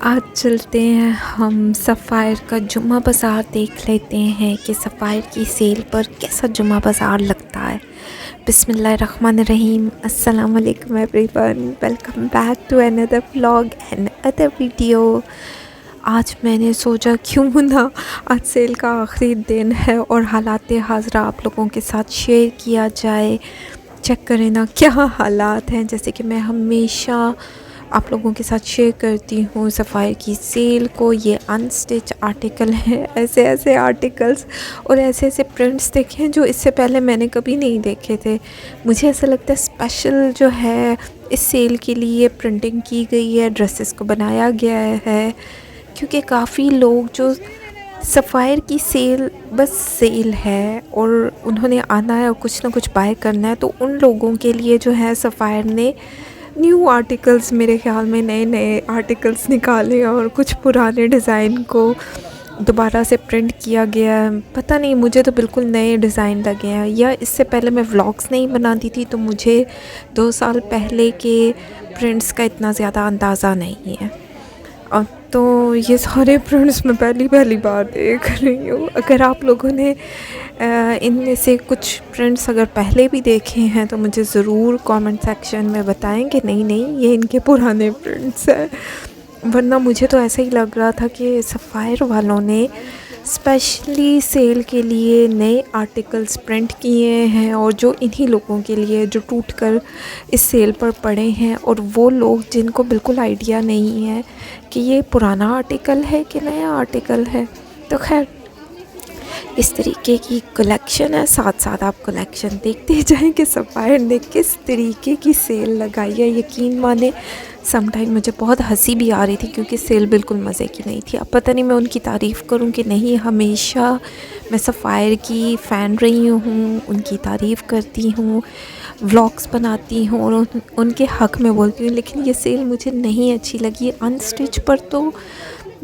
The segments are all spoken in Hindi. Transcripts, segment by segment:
आज चलते हैं हम सफ़ायर का जुम्मा बाज़ार देख लेते हैं कि सफ़ायर की सेल पर कैसा जुम्मा बाज़ार लगता है। बिस्मिल्लाहिर्रहमानिर्रहीम। अस्सलाम वालेकुम everyone, welcome back to another vlog and other video. आज मैंने सोचा क्यों ना आज सेल का आखिरी दिन है और हालात हाज़रा आप लोगों के साथ शेयर किया जाए। चेक करें ना क्या हालात हैं, जैसे कि मैं हमेशा आप लोगों के साथ शेयर करती हूँ सफ़ायर की सेल को। ये अनस्टिच आर्टिकल हैं, ऐसे ऐसे आर्टिकल्स और ऐसे ऐसे प्रिंट्स देखे हैं जो इससे पहले मैंने कभी नहीं देखे थे। मुझे ऐसा लगता है स्पेशल जो है इस सेल के लिए प्रिंटिंग की गई है, ड्रेसेस को बनाया गया है, क्योंकि काफ़ी लोग जो सफ़ायर की सेल बस सेल है और उन्होंने आना है और कुछ ना कुछ बाय करना है, तो उन लोगों के लिए जो है सफ़ायर ने न्यू आर्टिकल्स, मेरे ख़्याल में नए नए आर्टिकल्स निकाले और कुछ पुराने डिज़ाइन को दोबारा से प्रिंट किया गया है। पता नहीं, मुझे तो बिल्कुल नए डिज़ाइन लगे हैं। या इससे पहले मैं व्लॉग्स नहीं बनाती थी तो मुझे 2 साल पहले के प्रिंट्स का इतना ज़्यादा अंदाज़ा नहीं है। और तो ये सारे प्रिंट्स मैं पहली बार देख रही हूँ। अगर आप लोगों ने इनमें से कुछ प्रिंट्स अगर पहले भी देखे हैं तो मुझे ज़रूर कमेंट सेक्शन में बताएं कि नहीं ये इनके पुराने प्रिंट्स हैं। वरना मुझे तो ऐसा ही लग रहा था कि सफ़ायर वालों ने स्पेशली सेल के लिए नए आर्टिकल्स प्रिंट किए हैं और जो इन्हीं लोगों के लिए जो टूट कर इस सेल पर पड़े हैं, और वो लोग जिनको बिल्कुल आइडिया नहीं है कि ये पुराना आर्टिकल है कि नया आर्टिकल है। तो खैर, इस तरीके की कलेक्शन है। साथ साथ आप कलेक्शन देखते जाएं कि सफ़ायर ने किस तरीके की सेल लगाई है। यकीन माने सम टाइम मुझे बहुत हंसी भी आ रही थी क्योंकि सेल बिल्कुल मज़े की नहीं थी। अब पता नहीं मैं उनकी तारीफ़ करूं कि नहीं। हमेशा मैं सफ़ायर की फ़ैन रही हूं, उनकी तारीफ़ करती हूं, व्लॉग्स बनाती हूं और उनके हक़ में बोलती हूँ, लेकिन ये सेल मुझे नहीं अच्छी लगी। अनस्टिच पर तो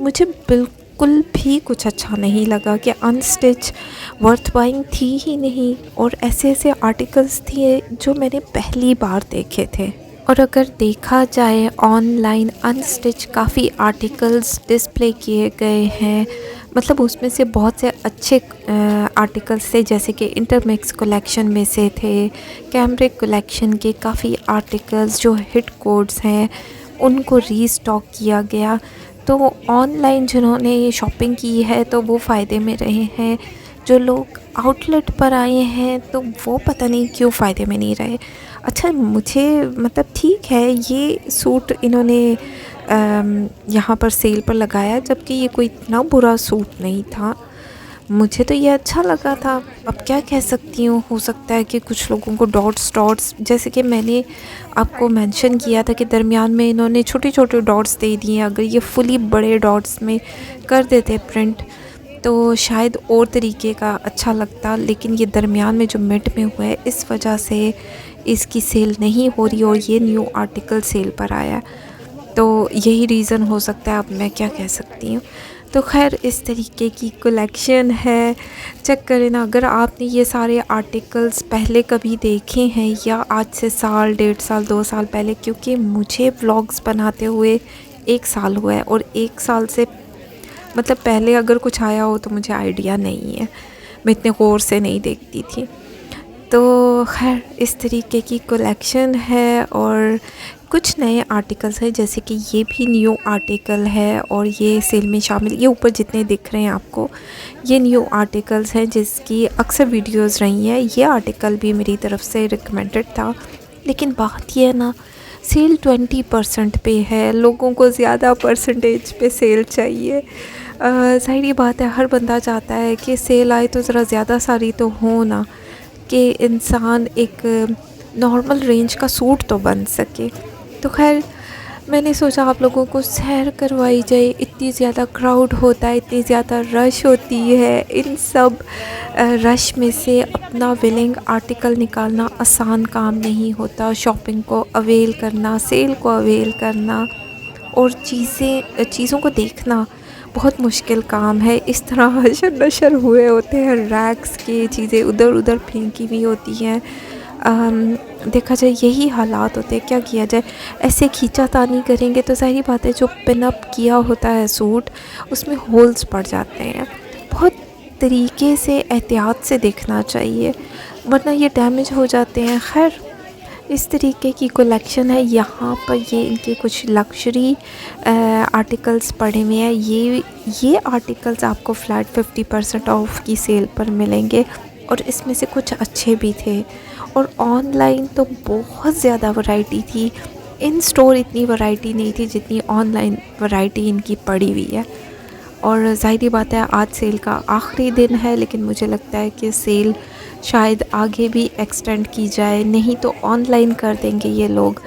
मुझे बिल्कुल भी कुछ अच्छा नहीं लगा कि अनस्टिच वर्थ बाइंग थी ही नहीं, और ऐसे ऐसे आर्टिकल्स थे जो मैंने पहली बार देखे थे। और अगर देखा जाए ऑनलाइन अनस्टिच काफ़ी आर्टिकल्स डिस्प्ले किए गए हैं, मतलब उसमें से बहुत से अच्छे आर्टिकल्स थे, जैसे कि इंटरमिक्स कलेक्शन में से थे, कैमरिक कलेक्शन के काफ़ी आर्टिकल्स जो हिट कोड्स हैं उनको रीस्टॉक किया गया। तो ऑनलाइन जिन्होंने ये शॉपिंग की है तो वो फ़ायदे में रहे हैं। जो लोग आउटलेट पर आए हैं तो वो पता नहीं क्यों फ़ायदे में नहीं रहे। अच्छा, मुझे मतलब ठीक है, ये सूट इन्होंने यहाँ पर सेल पर लगाया, जबकि ये कोई इतना बुरा सूट नहीं था। मुझे तो ये अच्छा लगा था। अब क्या कह सकती हूँ, हो सकता है कि कुछ लोगों को डॉट्स जैसे कि मैंने आपको मेंशन किया था कि दरमियान में इन्होंने छोटे छोटे डॉट्स दे दिए। अगर ये फुली बड़े डॉट्स में कर देते प्रिंट तो शायद और तरीके का अच्छा लगता, लेकिन ये दरमियान में जो मिड में हुआ है इस वजह से इसकी सेल नहीं हो रही और ये न्यू आर्टिकल सेल पर आया। तो यही रीज़न हो सकता है, अब मैं क्या कह सकती हूँ। तो खैर, इस तरीके की कलेक्शन है। चेक करें ना, अगर आपने ये सारे आर्टिकल्स पहले कभी देखे हैं या आज से साल, 1.5 साल, 2 साल पहले, क्योंकि मुझे व्लॉग्स बनाते हुए 1 साल हुआ है और 1 साल से मतलब पहले अगर कुछ आया हो तो मुझे आइडिया नहीं है, मैं इतने गौर से नहीं देखती थी। तो खैर, इस तरीके की कलेक्शन है और कुछ नए आर्टिकल्स हैं, जैसे कि ये भी न्यू आर्टिकल है और ये सेल में शामिल, ये ऊपर जितने दिख रहे हैं आपको ये न्यू आर्टिकल्स हैं जिसकी अक्सर वीडियोस रही हैं। ये आर्टिकल भी मेरी तरफ से रिकमेंडेड था, लेकिन बात ये है ना, सेल 20% पे है। लोगों को ज़्यादा परसेंटेज पे सेल चाहिए। ज़ाहिर बात है, हर बंदा चाहता है कि सेल आए तो ज़रा ज़्यादा सारी तो हो ना, कि इंसान एक नॉर्मल रेंज का सूट तो बन सके। तो खैर, मैंने सोचा आप लोगों को सैर करवाई जाए। इतनी ज़्यादा क्राउड होता है, इतनी ज़्यादा रश होती है, इन सब रश में से अपना विलिंग आर्टिकल निकालना आसान काम नहीं होता। शॉपिंग को अवेल करना, सेल को अवेल करना और चीज़ों को देखना बहुत मुश्किल काम है। इस तरह हशर नशर हुए होते हैं, रैक्स की चीज़ें उधर उधर फेंकी हुई होती हैं। देखा जाए यही हालात होते हैं, क्या किया जाए। ऐसे खींचातानी करेंगे तो ज़ाहिर बात है जो पिन अप किया होता है सूट उसमें होल्स पड़ जाते हैं। बहुत तरीके से एहतियात से देखना चाहिए वरना ये डैमेज हो जाते हैं। खैर इस तरीके की कलेक्शन है। यहाँ पर ये इनके कुछ लग्जरी आर्टिकल्स पड़े हुए हैं। ये आर्टिकल्स आपको फ्लैट 50% ऑफ की सेल पर मिलेंगे और इसमें से कुछ अच्छे भी थे। और ऑनलाइन तो बहुत ज़्यादा वैरायटी थी, इन स्टोर इतनी वैरायटी नहीं थी जितनी ऑनलाइन वैरायटी इनकी पड़ी हुई है। और ज़ाहिर बात है आज सेल का आखिरी दिन है, लेकिन मुझे लगता है कि सेल शायद आगे भी एक्सटेंड की जाए, नहीं तो ऑनलाइन कर देंगे ये लोग।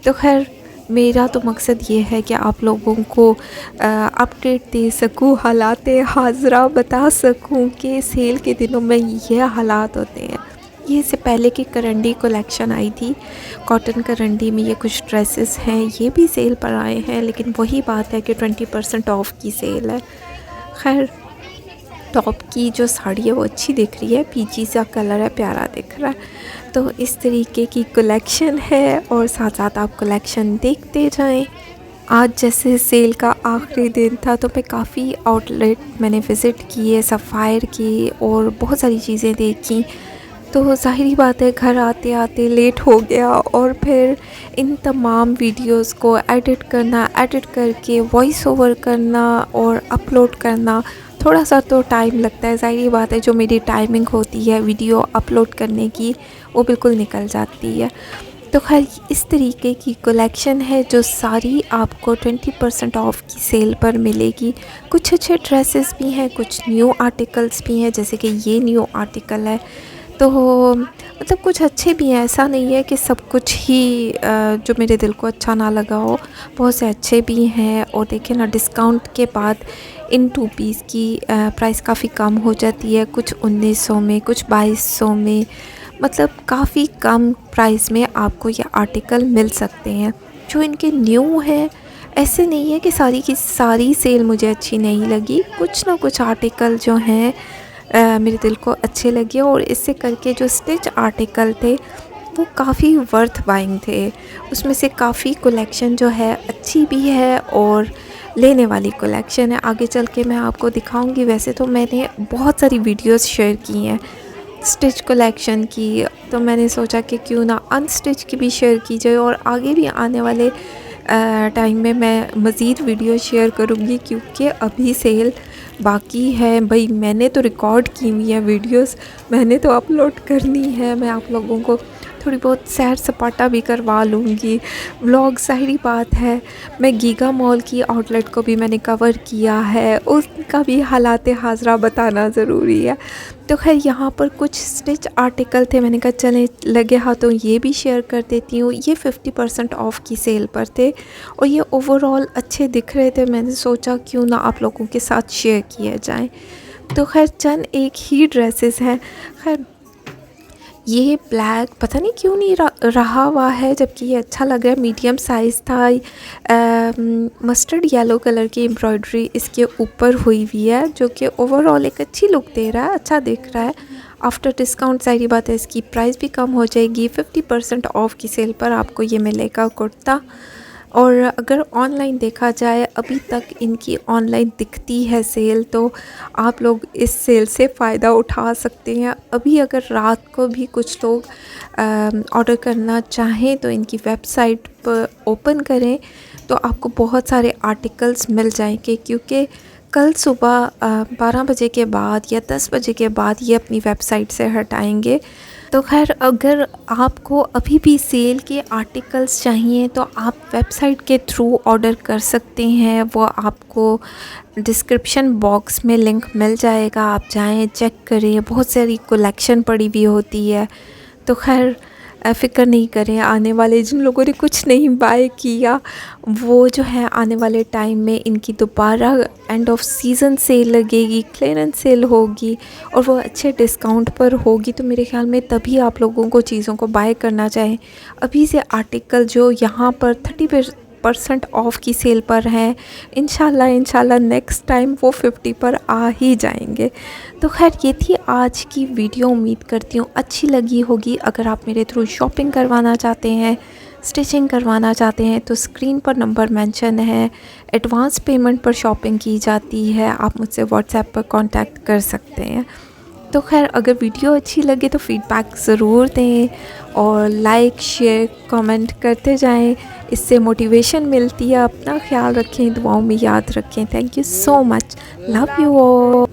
तो खैर मेरा तो मकसद ये है कि आप लोगों को अपडेट दे सकूँ, हालात हाज़रा बता सकूँ कि सेल के दिनों में ये हालात होते हैं। ये इससे पहले की करंडी कलेक्शन आई थी, कॉटन करंडी में ये कुछ ड्रेसेस हैं, ये भी सेल पर आए हैं, लेकिन वही बात है कि 20% ऑफ की सेल है। खैर टॉप की जो साड़ी है वो अच्छी दिख रही है, पीची सा कलर है, प्यारा दिख रहा है। तो इस तरीके की कलेक्शन है और साथ साथ आप कलेक्शन देखते जाएं। आज जैसे सेल का आखिरी दिन था तो मैं काफ़ी आउटलेट मैंने विज़िट किए, सफ़ायर की और बहुत सारी चीज़ें देखी। तो ज़ाहिरी बात है घर आते आते लेट हो गया और फिर इन तमाम वीडियोस को एडिट करके वॉइस ओवर करना और अपलोड करना थोड़ा सा तो टाइम लगता है। ज़ाहिरी बात है जो मेरी टाइमिंग होती है वीडियो अपलोड करने की वो बिल्कुल निकल जाती है। तो खैर इस तरीके की कलेक्शन है जो सारी आपको 20% ऑफ की सेल पर मिलेगी। कुछ अच्छे ड्रेसेस भी हैं, कुछ न्यू आर्टिकल्स भी हैं, जैसे कि ये न्यू आर्टिकल है। तो मतलब कुछ अच्छे भी हैं, ऐसा नहीं है कि सब कुछ ही जो मेरे दिल को अच्छा ना लगा हो, बहुत से अच्छे भी हैं। और देखें ना डिस्काउंट के बाद इन 2 पीस की प्राइस काफ़ी कम हो जाती है, कुछ 1900 में, कुछ 2200 में, मतलब काफ़ी कम प्राइस में आपको ये आर्टिकल मिल सकते हैं जो इनके न्यू हैं। ऐसे नहीं है कि सारी की सारी सेल मुझे अच्छी नहीं लगी, कुछ ना कुछ आर्टिकल जो हैं मेरे दिल को अच्छे लगे और इससे करके जो स्टिच आर्टिकल थे वो काफ़ी वर्थ बाइंग थे। उसमें से काफ़ी कलेक्शन जो है अच्छी भी है और लेने वाली कलेक्शन है। आगे चल के मैं आपको दिखाऊंगी। वैसे तो मैंने बहुत सारी वीडियोस शेयर की हैं स्टिच कलेक्शन की, तो मैंने सोचा कि क्यों ना अनस्टिच की भी शेयर की जाए और आगे भी आने वाले टाइम में मैं मज़ीद वीडियो शेयर करूँगी क्योंकि अभी सेल बाकी है। भाई मैंने तो रिकॉर्ड की हुई है वीडियोस, मैंने तो अपलोड करनी है। मैं आप लोगों को थोड़ी बहुत सैर सपाटा भी करवा लूँगी। व्लॉग ज़ाहिरी बात है, मैं गीगा मॉल की आउटलेट को भी मैंने कवर किया है, उसका भी हालात हाज़रा बताना ज़रूरी है। तो खैर यहाँ पर कुछ स्टिच आर्टिकल थे, मैंने कहा चलें लगे हाथों ये भी शेयर कर देती हूँ। ये 50% ऑफ़ की सेल पर थे और ये ओवरऑल अच्छे दिख रहे थे, मैंने सोचा क्यों ना आप लोगों के साथ शेयर किया जाए। तो खैर चंद एक ही ड्रेसेस हैं। खैर ये ब्लैक पता नहीं क्यों नहीं रहा हुआ है, जबकि ये अच्छा लग रहा है, मीडियम साइज़ था। मस्टर्ड येलो कलर की एम्ब्रॉयडरी इसके ऊपर हुई हुई है जो कि ओवरऑल एक अच्छी लुक दे रहा है, अच्छा दिख रहा है। आफ्टर डिस्काउंट सारी बात है इसकी प्राइस भी कम हो जाएगी। 50% ऑफ की सेल पर आपको ये मिलेगा कुर्ता। और अगर ऑनलाइन देखा जाए अभी तक इनकी ऑनलाइन दिखती है सेल, तो आप लोग इस सेल से फ़ायदा उठा सकते हैं। अभी अगर रात को भी कुछ लोग ऑर्डर करना चाहें तो इनकी वेबसाइट पर ओपन करें तो आपको बहुत सारे आर्टिकल्स मिल जाएंगे, क्योंकि कल सुबह 12 बजे के बाद या 10 बजे के बाद ये अपनी वेबसाइट से हटाएंगे। तो खैर अगर आपको अभी भी सेल के आर्टिकल्स चाहिए तो आप वेबसाइट के थ्रू ऑर्डर कर सकते हैं, वो आपको डिस्क्रिप्शन बॉक्स में लिंक मिल जाएगा, आप जाएं चेक करें, बहुत सारी कलेक्शन पड़ी हुई होती है। तो खैर फ़िक्र नहीं करें, आने वाले जिन लोगों ने कुछ नहीं बाय किया वो जो है आने वाले टाइम में इनकी दोबारा एंड ऑफ सीज़न सेल लगेगी, क्लियरेंस सेल होगी और वो अच्छे डिस्काउंट पर होगी। तो मेरे ख़्याल में तभी आप लोगों को चीज़ों को बाय करना चाहिए। अभी से आर्टिकल जो यहाँ पर 50% ऑफ की सेल पर हैं। इंशाल्लाह नेक्स्ट टाइम वो 50 पर आ ही जाएंगे। तो खैर ये थी आज की वीडियो, उम्मीद करती हूँ अच्छी लगी होगी। अगर आप मेरे थ्रू शॉपिंग करवाना चाहते हैं, स्टिचिंग करवाना चाहते हैं तो स्क्रीन पर नंबर मेंशन है। एडवांस पेमेंट पर शॉपिंग की जाती है, आप मुझसे व्हाट्सएप पर कांटेक्ट कर सकते हैं। तो खैर अगर वीडियो अच्छी लगे तो फीडबैक ज़रूर दें और लाइक शेयर कमेंट करते जाएं, इससे मोटिवेशन मिलती है। अपना ख्याल रखें, दुआओं में याद रखें। Thank you so much, love you all.